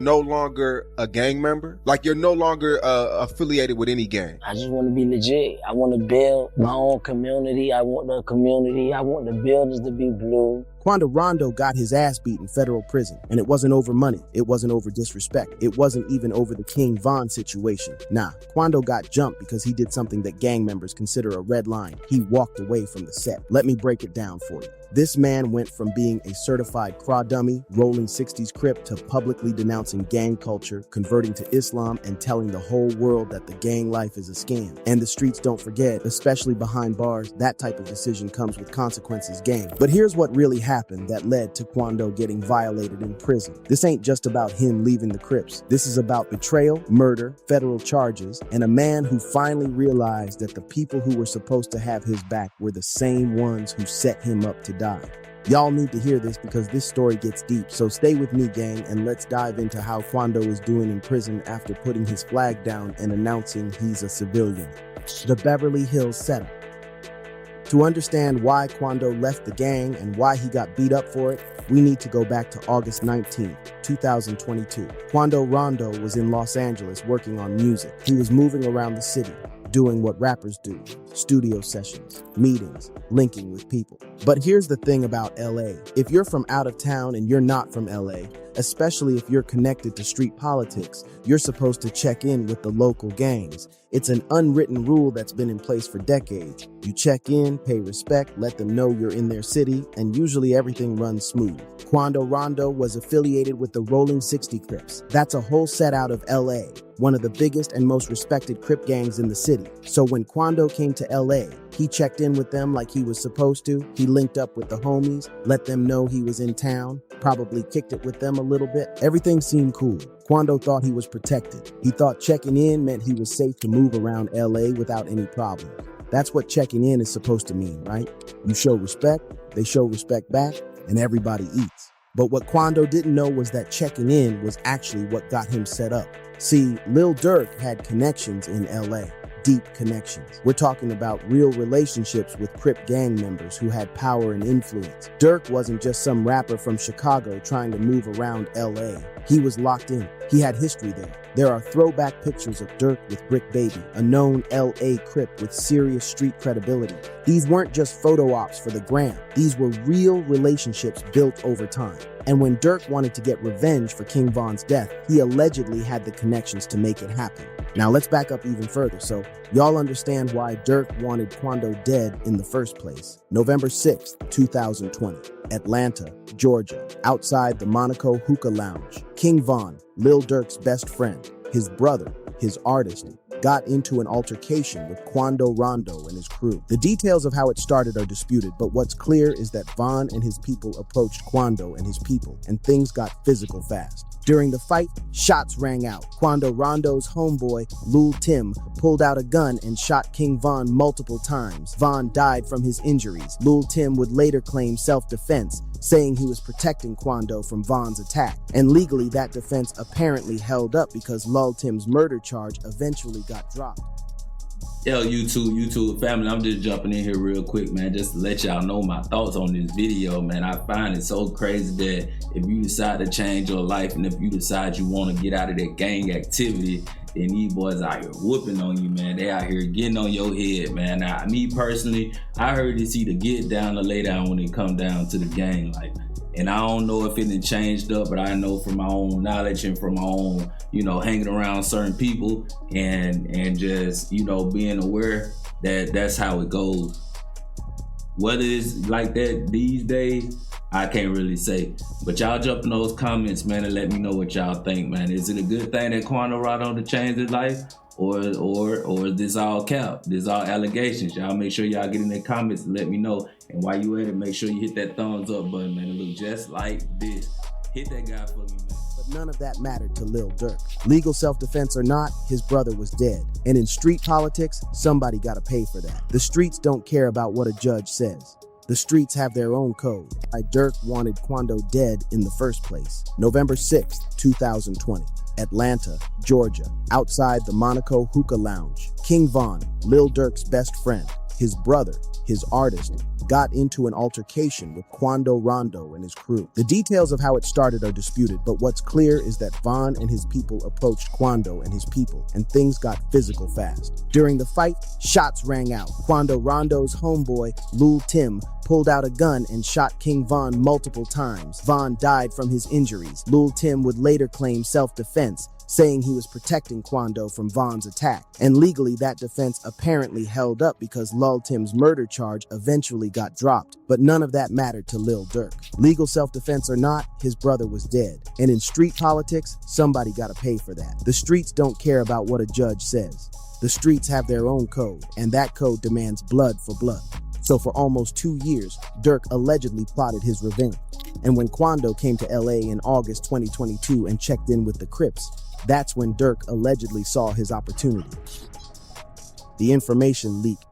No longer a gang member? Like you're no longer affiliated with any gang? I just want to be legit. I want to build my own community. I want the buildings to be blue. Quando Rondo got his ass beat in federal prison, and it wasn't over money. It wasn't over disrespect. It wasn't even over the King Von situation. Nah, Quando got jumped because he did something that gang members consider a red line. He walked away from the set. Let me break it down for you. This man went from being a certified craw dummy, rolling 60s Crip, to publicly denouncing gang culture, converting to Islam, and telling the whole world that the gang life is a scam. And the streets don't forget, especially behind bars, that type of decision comes with consequences, gang. But here's what really happened that led to Quando getting violated in prison. This ain't just about him leaving the Crips. This is about betrayal, murder, federal charges, and a man who finally realized that the people who were supposed to have his back were the same ones who set him up to die. Y'all need to hear this because this story gets deep, so stay with me, gang, and let's dive into how Quando is doing in prison after putting his flag down and announcing he's a civilian. The Beverly Hills setup. To understand why Quando left the gang and why he got beat up for it, we need to go back to August 19, 2022. Quando Rondo was in Los Angeles working on music. He was moving around the city, doing what rappers do: studio sessions, meetings, linking with people. But here's the thing about LA. If you're from out of town and you're not from LA, especially if you're connected to street politics, you're supposed to check in with the local gangs. It's an unwritten rule that's been in place for decades. You check in, pay respect, let them know you're in their city, and usually everything runs smooth. Quando Rondo was affiliated with the Rolling 60 Crips. That's a whole set out of LA, one of the biggest and most respected Crip gangs in the city. So when Quando came to LA, he checked in with them like he was supposed to. He linked up with the homies, let them know he was in town, probably kicked it with them a little bit. Everything seemed cool. Quando thought he was protected. He thought checking in meant he was safe to move around LA without any problems. That's what checking in is supposed to mean, right? You show respect, they show respect back, and everybody eats. But what Quando didn't know was that checking in was actually what got him set up. See, Lil Durk had connections in LA. Deep connections. We're talking about real relationships with Crip gang members who had power and influence. Durk wasn't just some rapper from Chicago trying to move around LA. He was locked in. He had history there. There are throwback pictures of Durk with Brick Baby, a known LA Crip with serious street credibility. These weren't just photo ops for the gram. These were real relationships built over time. And when Durk wanted to get revenge for King Von's death, he allegedly had the connections to make it happen. Now let's back up even further so y'all understand why Durk wanted Quando dead in the first place. November 6th, 2020, Atlanta, Georgia, outside the Monaco Hookah Lounge. King Von, Lil Durk's best friend, his brother, his artist, got into an altercation with Quando Rondo and his crew. The details of how it started are disputed, but what's clear is that Von and his people approached Quando and his people, and things got physical fast. During the fight, shots rang out. Quando Rondo's homeboy, Lil Tim, pulled out a gun and shot King Von multiple times. Von died from his injuries. Lil Tim would later claim self-defense, saying he was protecting Quando from Von's attack. And legally, that defense apparently held up because Lil Tim's murder charge eventually got dropped. Yo, YouTube family, I'm just jumping in here real quick, man, just to let y'all know my thoughts on this video, man. I find it so crazy that if you decide to change your life and if you decide you want to get out of that gang activity, then these boys out here whooping on you, man. They out here getting on your head, man. Now, me personally, I heard it's either get down or lay down when it come down to the gang life. And I don't know if it done changed up, but I know from my own knowledge and from my own, hanging around certain people and just, being aware that that's how it goes. Whether it's like that these days, I can't really say. But y'all jump in those comments, man, and let me know what y'all think, man. Is it a good thing that Quando Rondo to change his life? Or is this all cap? This all allegations? Y'all make sure y'all get in the comments and let me know. And while you at it, make sure you hit that thumbs up button, man. It look just like this. Hit that guy for me, man. But none of that mattered to Lil Durk. Legal self-defense or not, his brother was dead. And in street politics, somebody gotta pay for that. The streets don't care about what a judge says. The streets have their own code. Why Durk wanted Quando dead in the first place. November 6th, 2020. Atlanta, Georgia, outside the Monaco Hookah Lounge. King Von, Lil Durk's best friend, his brother, his artist, got into an altercation with Quando Rondo and his crew. The details of how it started are disputed, but what's clear is that Von and his people approached Quando and his people, and things got physical fast. During the fight, shots rang out. Quando Rondo's homeboy, Lul Tim, pulled out a gun and shot King Von multiple times. Von died from his injuries. Lul Tim would later claim self-defense, saying he was protecting Quando from Von's attack. And legally, that defense apparently held up because Lul Tim's murder charge eventually got dropped. But none of that mattered to Lil Durk. Legal self-defense or not, his brother was dead. And in street politics, somebody gotta pay for that. The streets don't care about what a judge says. The streets have their own code, and that code demands blood for blood. So for almost 2 years, Durk allegedly plotted his revenge. And when Quando came to LA in August 2022 and checked in with the Crips, that's when Durk allegedly saw his opportunity. The information leaked.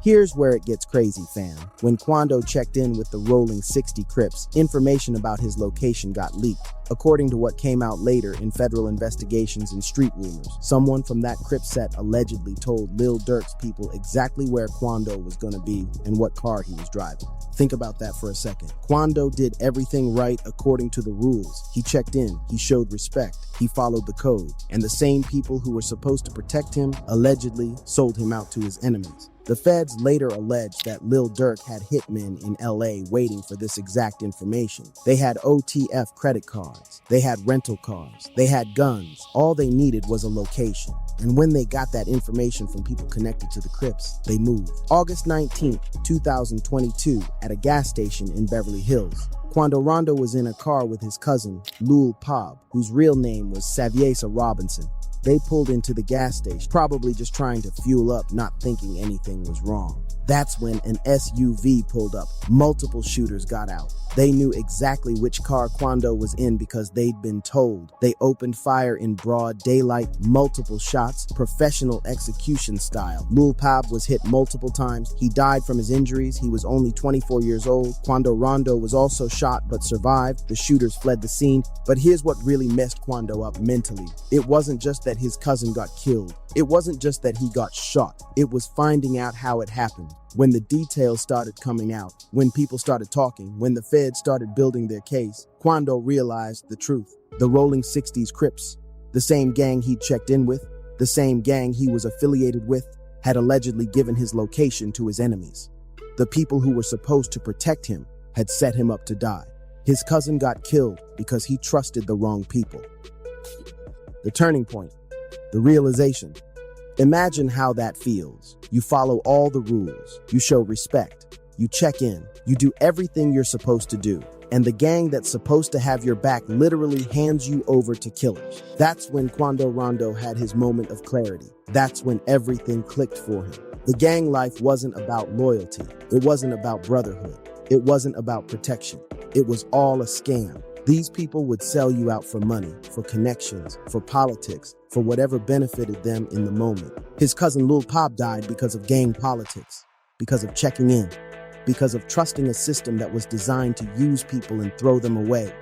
Here's where it gets crazy, fam. When Quando checked in with the Rolling 60 Crips, information about his location got leaked. According to what came out later in federal investigations and street rumors, someone from that Crip set allegedly told Lil Durk's people exactly where Quando was gonna be and what car he was driving. Think about that for a second. Quando did everything right according to the rules. He checked in, he showed respect, he followed the code, and the same people who were supposed to protect him allegedly sold him out to his enemies. The feds later alleged that Lil Durk had hitmen in LA waiting for this exact information. They had OTF credit cards, they had rental cars, they had guns. All they needed was a location. And when they got that information from people connected to the Crips, they moved. August 19th, 2022, at a gas station in Beverly Hills, Quando Rondo was in a car with his cousin, Lul Pab, whose real name was Saviesa Robinson. They pulled into the gas station, probably just trying to fuel up, not thinking anything was wrong. That's when an SUV pulled up. Multiple shooters got out. They knew exactly which car Quando was in because they'd been told. They opened fire in broad daylight, multiple shots, professional execution style. Lul Pab was hit multiple times. He died from his injuries. He was only 24 years old. Quando Rondo was also shot but survived. The shooters fled the scene. But here's what really messed Quando up mentally. It wasn't just that his cousin got killed. It wasn't just that he got shot. It was finding out how it happened. When the details started coming out, when people started talking, when the feds started building their case, Quando realized the truth. The Rolling 60s Crips, the same gang he'd checked in with, the same gang he was affiliated with, had allegedly given his location to his enemies. The people who were supposed to protect him had set him up to die. His cousin got killed because he trusted the wrong people. The turning point. The realization. Imagine how that feels. You follow all the rules. You show respect. You check in. You do everything you're supposed to do. And the gang that's supposed to have your back literally hands you over to killers. That's when Quando Rondo had his moment of clarity. That's when everything clicked for him. The gang life wasn't about loyalty. It wasn't about brotherhood. It wasn't about protection. It was all a scam. These people would sell you out for money, for connections, for politics, for whatever benefited them in the moment. His cousin Lul Pab died because of gang politics, because of checking in, because of trusting a system that was designed to use people and throw them away.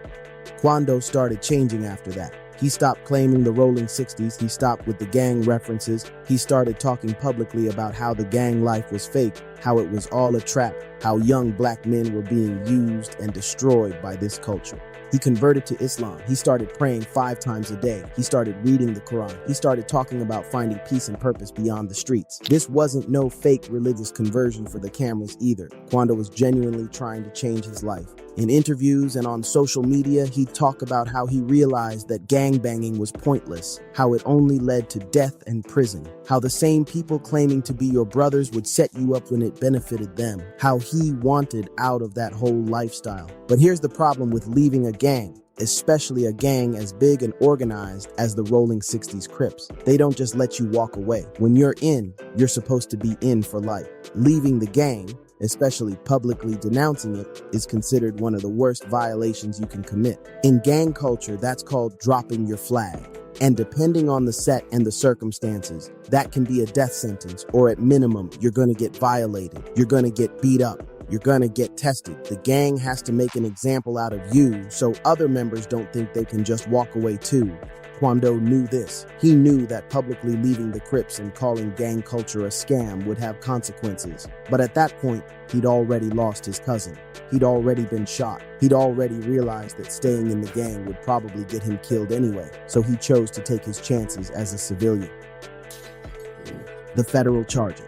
Quando started changing after that. He stopped claiming the Rolling 60s. He stopped with the gang references. He started talking publicly about how the gang life was fake, how it was all a trap, how young black men were being used and destroyed by this culture. He converted to Islam. He started praying 5 times a day. He started reading the Quran. He started talking about finding peace and purpose beyond the streets. This wasn't no fake religious conversion for the cameras either. Quando was genuinely trying to change his life. In interviews and on social media, he'd talk about how he realized that gangbanging was pointless, how it only led to death and prison, how the same people claiming to be your brothers would set you up when it benefited them, how he wanted out of that whole lifestyle. But here's the problem with leaving a gang, especially a gang as big and organized as the Rolling 60s Crips. They don't just let you walk away. When you're in, you're supposed to be in for life. Leaving the gang, especially publicly denouncing it, is considered one of the worst violations you can commit. In gang culture, that's called dropping your flag. And depending on the set and the circumstances, that can be a death sentence, or at minimum, you're going to get violated. You're going to get beat up. You're going to get tested. The gang has to make an example out of you so other members don't think they can just walk away too. Quando knew this. He knew that publicly leaving the Crips and calling gang culture a scam would have consequences. But at that point, he'd already lost his cousin. He'd already been shot. He'd already realized that staying in the gang would probably get him killed anyway, so he chose to take his chances as a civilian. The federal charges.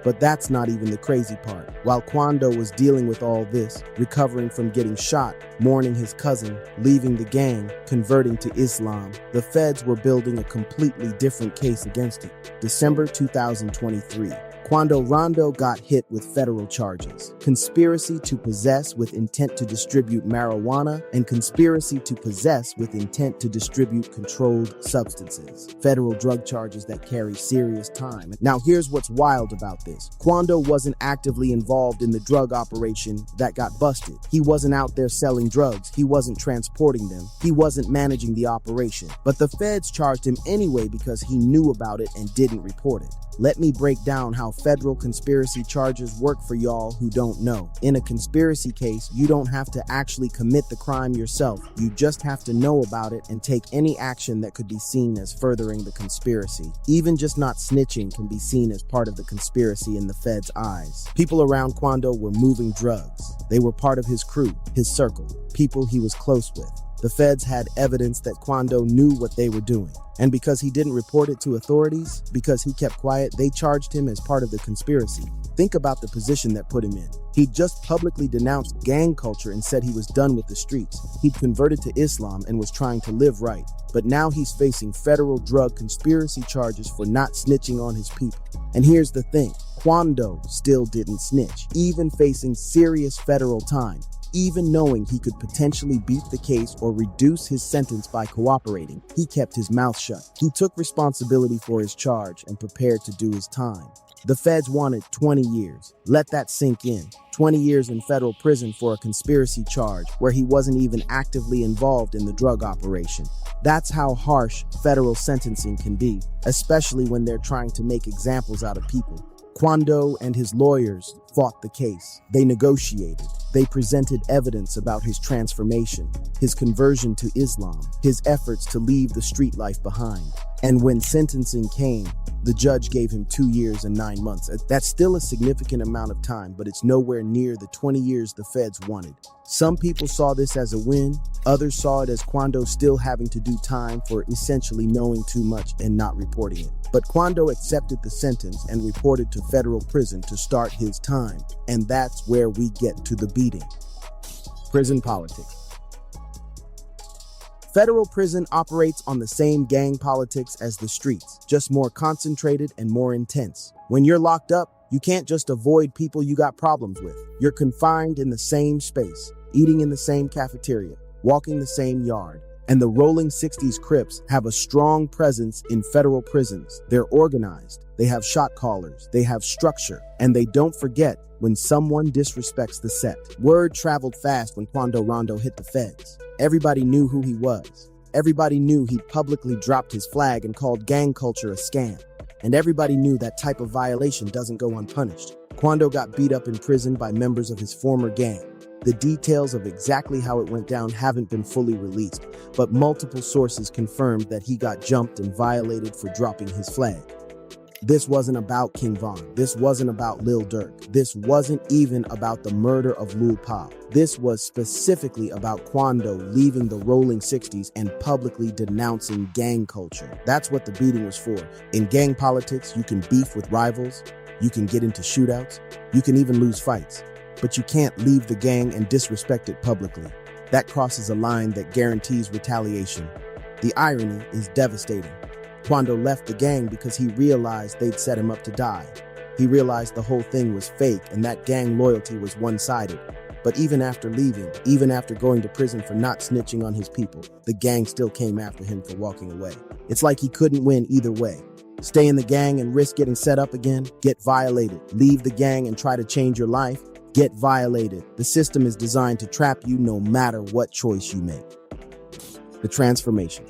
But that's not even the crazy part. While Quando was dealing with all this, recovering from getting shot, mourning his cousin, leaving the gang, converting to Islam, the feds were building a completely different case against him. December 2023. Quando Rondo got hit with federal charges: conspiracy to possess with intent to distribute marijuana and conspiracy to possess with intent to distribute controlled substances. Federal drug charges that carry serious time. Now here's what's wild about this. Quando wasn't actively involved in the drug operation that got busted. He wasn't out there selling drugs. He wasn't transporting them. He wasn't managing the operation. But the feds charged him anyway because he knew about it and didn't report it. Let me break down how federal conspiracy charges work for y'all who don't know. In a conspiracy case, you don't have to actually commit the crime yourself. You just have to know about it and take any action that could be seen as furthering the conspiracy. Even just not snitching can be seen as part of the conspiracy in the feds' eyes. People around Quando were moving drugs. They were part of his crew, his circle, people he was close with. The feds had evidence that Quando knew what they were doing. And because he didn't report it to authorities, because he kept quiet, they charged him as part of the conspiracy. Think about the position that put him in. He'd just publicly denounced gang culture and said he was done with the streets. He'd converted to Islam and was trying to live right. But now he's facing federal drug conspiracy charges for not snitching on his people. And here's the thing, Quando still didn't snitch, even facing serious federal time. Even knowing he could potentially beat the case or reduce his sentence by cooperating, he kept his mouth shut. He took responsibility for his charge and prepared to do his time. The feds wanted 20 years. Let that sink in. 20 years in federal prison for a conspiracy charge where he wasn't even actively involved in the drug operation. That's how harsh federal sentencing can be, especially when they're trying to make examples out of people. Quando and his lawyers fought the case. They negotiated. They presented evidence about his transformation, his conversion to Islam, his efforts to leave the street life behind. And when sentencing came, the judge gave him 2 years and 9 months. That's still a significant amount of time, but it's nowhere near the 20 years the feds wanted. Some people saw this as a win. Others saw it as Quando still having to do time for essentially knowing too much and not reporting it. But Quando accepted the sentence and reported to federal prison to start his time. And that's where we get to the beating. Prison politics. Federal prison operates on the same gang politics as the streets, just more concentrated and more intense. When you're locked up, you can't just avoid people you got problems with. You're confined in the same space, eating in the same cafeteria, walking the same yard. And the Rolling 60s Crips have a strong presence in federal prisons. They're organized, they have shot callers, they have structure, and they don't forget when someone disrespects the set. Word traveled fast when Quando Rondo hit the feds. Everybody knew who he was. Everybody knew he'd publicly dropped his flag and called gang culture a scam. And everybody knew that type of violation doesn't go unpunished. Quando got beat up in prison by members of his former gang. The details of exactly how it went down haven't been fully released, but multiple sources confirmed that he got jumped and violated for dropping his flag. This wasn't about King Von. This wasn't about Lil Durk. This wasn't even about the murder of Lil Pop. This was specifically about Quando leaving the Rolling 60s and publicly denouncing gang culture. That's what the beating was for. In gang politics, you can beef with rivals, you can get into shootouts, you can even lose fights. But you can't leave the gang and disrespect it publicly. That crosses a line that guarantees retaliation. The irony is devastating. Quando left the gang because he realized they'd set him up to die. He realized the whole thing was fake and that gang loyalty was one-sided. But even after leaving, even after going to prison for not snitching on his people, the gang still came after him for walking away. It's like he couldn't win either way. Stay in the gang and risk getting set up again, get violated. Leave the gang and try to change your life, get violated. The system is designed to trap you no matter what choice you make. The transformation.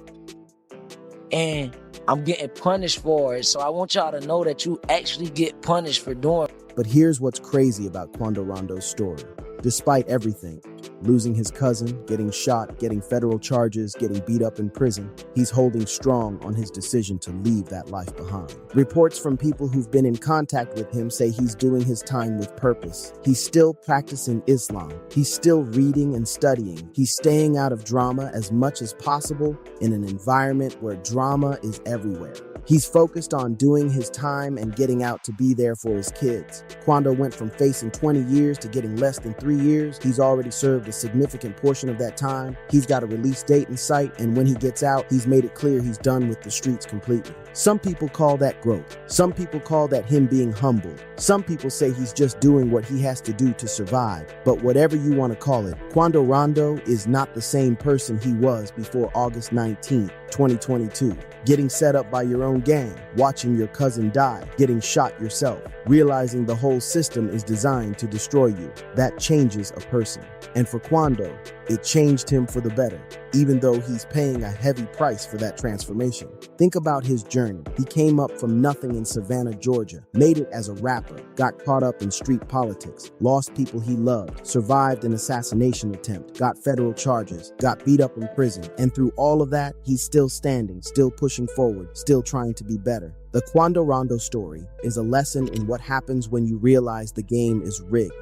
and I'm getting punished for it. So I want y'all to know that you actually get punished for doing it. But here's what's crazy about Quando Rondo's story. Despite everything, losing his cousin, getting shot, getting federal charges, getting beat up in prison, he's holding strong on his decision to leave that life behind. Reports from people who've been in contact with him say he's doing his time with purpose. He's still practicing Islam. He's still reading and studying. He's staying out of drama as much as possible in an environment where drama is everywhere. He's focused on doing his time and getting out to be there for his kids. Quando went from facing 20 years to getting less than 3 years. He's already served a significant portion of that time. He's got a release date in sight, and when he gets out, he's made it clear he's done with the streets completely. Some people call that growth. Some people call that him being humble. Some people say he's just doing what he has to do to survive. But whatever you want to call it, Quando Rondo is not the same person he was before August 19th, 2022. Getting set up by your own gang, watching your cousin die, getting shot yourself, realizing the whole system is designed to destroy you. That changes a person. And for Quando, it changed him for the better, even though he's paying a heavy price for that transformation. Think about his journey. He came up from nothing in Savannah, Georgia, made it as a rapper, got caught up in street politics, lost people he loved, survived an assassination attempt, got federal charges, got beat up in prison, and through all of that, he's still standing, still pushing forward, still trying to be better. The Quando Rondo story is a lesson in what happens when you realize the game is rigged.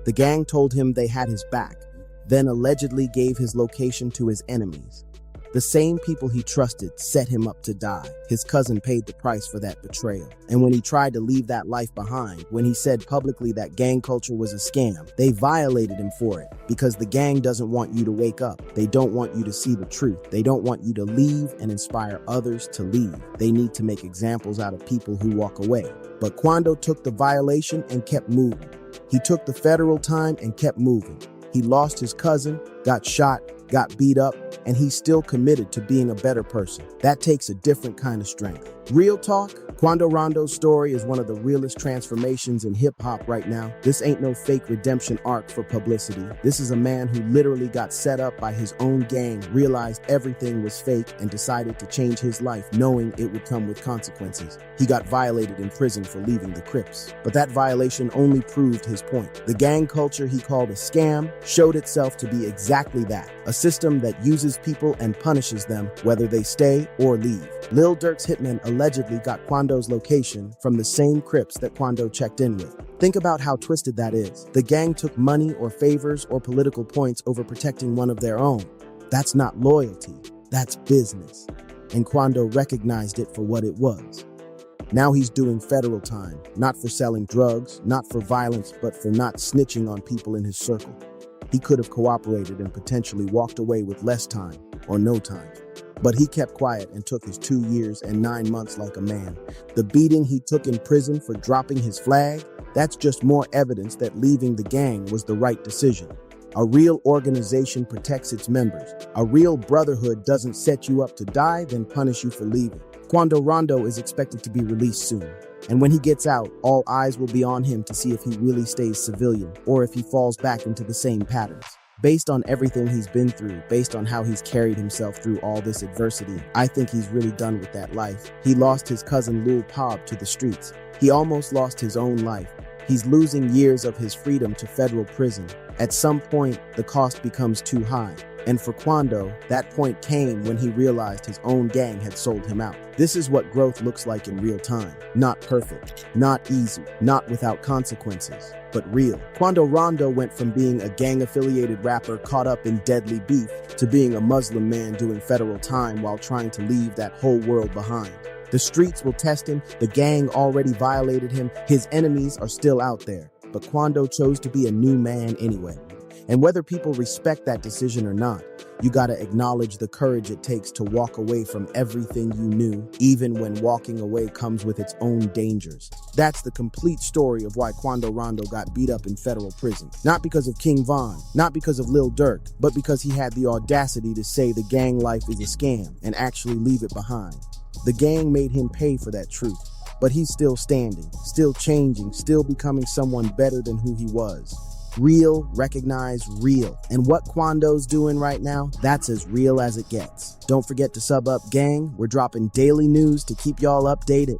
The gang told him they had his back, then allegedly gave his location to his enemies. The same people he trusted set him up to die. His cousin paid the price for that betrayal. And when he tried to leave that life behind, when he said publicly that gang culture was a scam, they violated him for it because the gang doesn't want you to wake up. They don't want you to see the truth. They don't want you to leave and inspire others to leave. They need to make examples out of people who walk away. But Quando took the violation and kept moving. He took the federal time and kept moving. He lost his cousin, got shot, got beat up, and he's still committed to being a better person. That takes a different kind of strength. Real talk, Quando Rondo's story is one of the realest transformations in hip-hop right now. This ain't no fake redemption arc for publicity. This is a man who literally got set up by his own gang, realized everything was fake, and decided to change his life knowing it would come with consequences. He got violated in prison for leaving the Crips. But that violation only proved his point. The gang culture he called a scam showed itself to be exactly that. A system that uses people and punishes them whether they stay or leave. Lil Durk's hitman allegedly got Quando's location from the same Crips that Quando checked in with. Think about how twisted that is. The gang took money or favors or political points over protecting one of their own. That's not loyalty, that's business. And Quando recognized it for what it was. Now he's doing federal time, not for selling drugs, not for violence, but for not snitching on people in his circle. He could have cooperated and potentially walked away with less time or no time. But he kept quiet and took his 2 years and 9 months like a man. The beating he took in prison for dropping his flag, that's just more evidence that leaving the gang was the right decision. A real organization protects its members. A real brotherhood doesn't set you up to die, then punish you for leaving. Quando Rondo is expected to be released soon. And when he gets out, all eyes will be on him to see if he really stays civilian or if he falls back into the same patterns. Based on everything he's been through, based on how he's carried himself through all this adversity, I think he's really done with that life. He lost his cousin Lil Pob to the streets. He almost lost his own life. He's losing years of his freedom to federal prison. At some point, the cost becomes too high. And for Quando, that point came when he realized his own gang had sold him out. This is what growth looks like in real time. Not perfect, not easy, not without consequences, but real. Quando Rondo went from being a gang-affiliated rapper caught up in deadly beef to being a Muslim man doing federal time while trying to leave that whole world behind. The streets will test him, the gang already violated him, his enemies are still out there. But Quando chose to be a new man anyway. And whether people respect that decision or not, you gotta acknowledge the courage it takes to walk away from everything you knew, even when walking away comes with its own dangers. That's the complete story of why Quando Rondo got beat up in federal prison. Not because of King Von, not because of Lil Durk, but because he had the audacity to say the gang life is a scam and actually leave it behind. The gang made him pay for that truth, but he's still standing, still changing, still becoming someone better than who he was. Real, recognize real. And what Quando's doing right now, that's as real as it gets. Don't forget to sub up, gang. We're dropping daily news to keep y'all updated.